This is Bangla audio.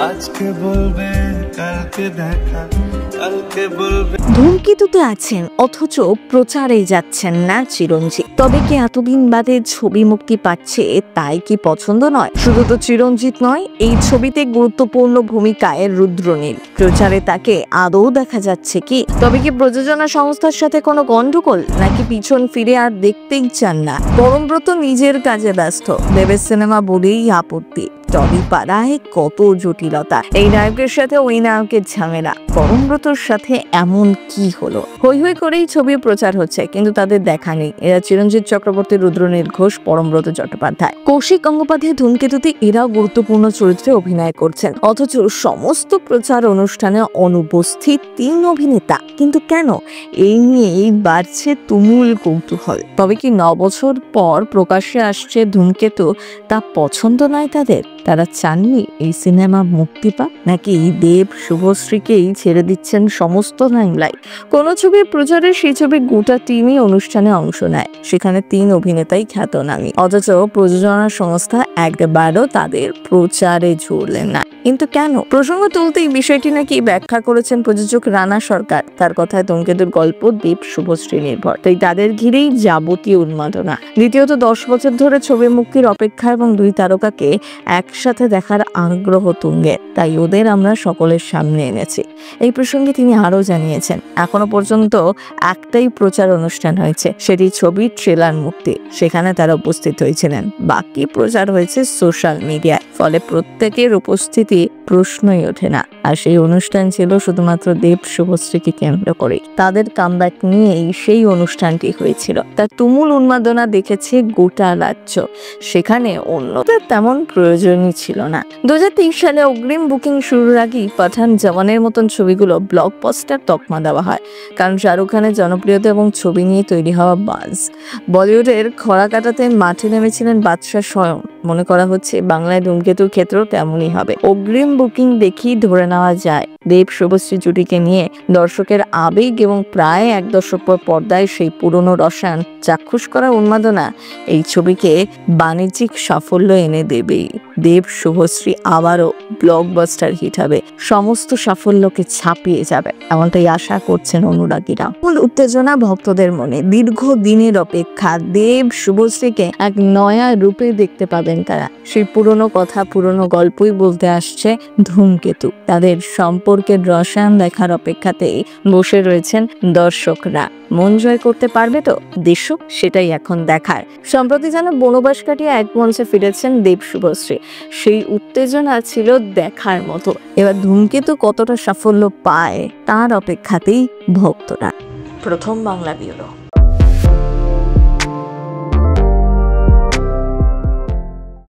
আজকে বলবে কালকে দেখা, কালকে বলবে। ধূমকেতুতে আছেন অথচ প্রচারে যাচ্ছেন না চিরঞ্জিত। তবে কি এতদিন বাদে ছবি মুক্তি পাচ্ছে তাই কি পছন্দ নয়? শুধু তো চিরঞ্জিত নয়, এই ছবিতে গুরুত্বপূর্ণ ভূমিকায় রুদ্রনীল। প্রচারে তাকে আদৌ দেখা যাচ্ছে কি? তবে কি প্রযোজনা সংস্থার সাথে কোনো গন্ডগোল, নাকি পিছন ফিরে আর দেখতেই চান না? পরমব্রত নিজের কাজে ব্যস্ত, দেবের সিনেমা বলেই আপত্তি। টলিপাড়ায় কত জটিলতা, এই নায়কের সাথে ওই নায়কের ঝামেলা। পরমব্রতর সাথে এমন কি হলো? হই হই করেই ছবির প্রচার হচ্ছে, কিন্তু তাদের দেখা নেই। এরা চিরঞ্জিত চক্রবর্তী, রুদ্রনীল ঘোষ, পরমব্রত চট্টোপাধ্যায়, কৌশিক গঙ্গোপাধ্যায়। ধূমকেতুতে এরাও গুরুত্বপূর্ণ চরিত্রে অভিনয় করছেন, অথচ সমস্ত প্রচার অনুষ্ঠানে অনুপস্থিত তিন অভিনেতা। কিন্তু কেন? এই নিয়েই বাড়ছে তুমুল কৌতূহল। তবে কি 9 বছর পর প্রকাশ্যে আসছে ধূমকেতু, তা পছন্দ নয় তাদের? তারা চাননি এই সিনেমা মুক্তি পাক, নাকি দেব শুভশ্রীকেই ছেড়ে দিচ্ছেন সমস্ত লাইমলাইট? কোন ছবির প্রচারে সেই ছবির গোটা টিমই অনুষ্ঠানে অংশ নেয়, সেখানে 3 অভিনেতাই খ্যাতনামী, অথচ প্রযোজনা সংস্থা একবারও তাদের প্রচারে ঝরলেন না। কিন্তু কেন? প্রসঙ্গ তুলতেই বিষয়টি নাকি ব্যাখ্যা করেছেন প্রযোজক রানা সরকার। তার কথায় ধূমকেতুর গল্প দেব শুভশ্রী নির্ভর, তাই তাদের ঘিরেই যাবতীয় উন্মাদনা। দ্বিতীয়ত 10 বছর ধরে ছবি মুক্তির অপেক্ষা এবং 2 তারকাকে একসাথে দেখার আগ্রহ তুঙ্গে, তাই ওদের আমরা সকলের সামনে এনেছি। এই প্রসঙ্গে তিনি আরো জানিয়েছেন, এখনো পর্যন্ত একটাই প্রচার অনুষ্ঠান হয়েছে, সেটি ছবির ট্রেলার মুক্তি। সেখানে তারা উপস্থিত হয়েছিলেন, বাকি প্রচার হয়েছে সোশ্যাল মিডিয়ায়। ফলে প্রত্যেকের উপস্থিতি প্রশ্নই ওঠে না। আর সেই অনুষ্ঠান ছিল শুধুমাত্র দেব শুভশ্রীকে কেন্দ্র করে। তাদের কামব্যাক নিয়েই সেই অনুষ্ঠানটি হয়েছিল। তার তুমুল উন্মাদনা দেখেছে গোটা রাজ্য, সেখানে অন্যদের তেমন প্রয়োজনই ছিল না। 2023 সালে অগ্রিম বুকিং শুরুর আগেই পাঠান, জওয়ানের মতন ছবিগুলো ব্লকবাস্টার তকমা দেওয়া হয়, কারণ শাহরুখ খানের জনপ্রিয়তা এবং ছবি নিয়ে তৈরি হওয়া বাজ। বলিউডের খরা কাটাতে মাঠে নেমেছিলেন বাদশা স্বয়ং। মনে করা হচ্ছে বাংলায় ধূমকেতুর ক্ষেত্রেও তেমনই হবে। অগ্রিম বুকিং দেখি ধরে নেওয়া যায়, দেব শুভশ্রী জুটিকে নিয়ে দর্শকের আবেগ এবং প্রায় 1 দশক পর পর্দায় সেই পুরনো রসায়ন চাক্ষুষ করা উন্মাদনা এই ছবিকে বাণিজ্যিক সাফল্য এনে দেবেই। দেব শুভশ্রী আবারও ব্লকবাস্টার হিট হবে, সমস্ত সাফল্যকে ছাপিয়ে যাবে, এমনটাই আশা করছেন অনুরাগীরা। মূল উত্তেজনা ভক্তদের মনে। দীর্ঘ দিনের অপেক্ষা, দেব শুভশ্রীকে এক নয়া রূপে দেখতে পাবেন তারা। সেই পুরনো কথা, পুরনো গল্পই বলতে আসছে ধূমকেতু। তাদের সম্পর্কের রসায়ন দেখার অপেক্ষাতেই বসে রয়েছেন দর্শকরা। মন জয় করতে পারবে তো দর্শক? সেটাই এখন দেখার। সম্প্রতি যেন বনবাস কাটিয়ে এক মঞ্চে ফিরেছেন দেব শুভশ্রী, সেই উত্তেজনা ছিল দেখার মতো। এবার ধূমকেতু কতটা সাফল্য পায় তার অপেক্ষাতেই ভক্তরা। প্রথম বাংলা ব্যুরো।